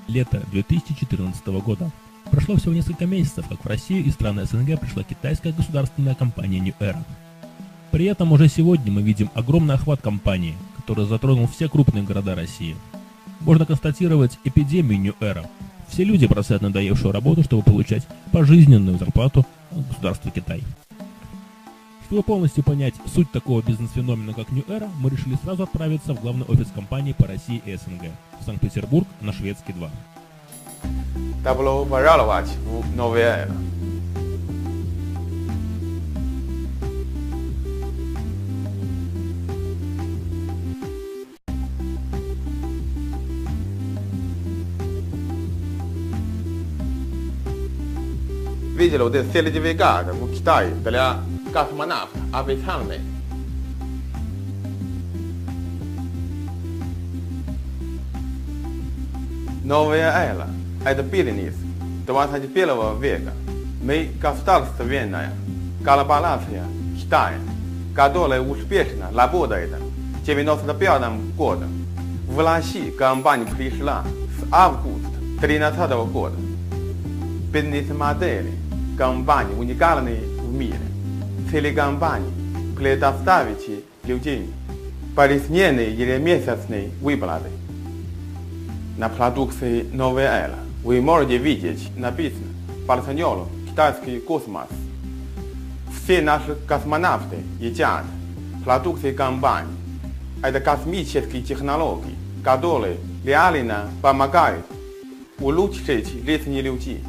Лето 2014 года. Прошло всего несколько месяцев, как в Россию и страны СНГ пришла китайская государственная компания New Era. При этом уже сегодня мы видим огромный охват компании, который затронул все крупные города России. Можно констатировать эпидемию New Era. Все люди бросают надоевшую работу, чтобы получать пожизненную зарплату от государства Китай. Чтобы полностью понять суть такого бизнес-феномена, как New Era, мы решили сразу отправиться в главный офис компании по России и СНГ, в Санкт-Петербург, на Шведский 2. Добро пожаловать в Новая Эра. Видел де сертификат в Китае для космонавтов официальный. Новая эра – это бизнес 21 века. Мы государственная корпорация Китая, которая успешно работает с 1995 года. В России компания пришла с августа 2013 года. Бизнес-модели компании уникальные в мире. Цели компании предоставить людям пожизненные ежемесячные выплаты. На продукции «Новая эра» вы можете видеть написано «Партнер китайский космос». Все наши космонавты едят продукции компании. Это космические технологии, которые реально помогают улучшить жизнь людей.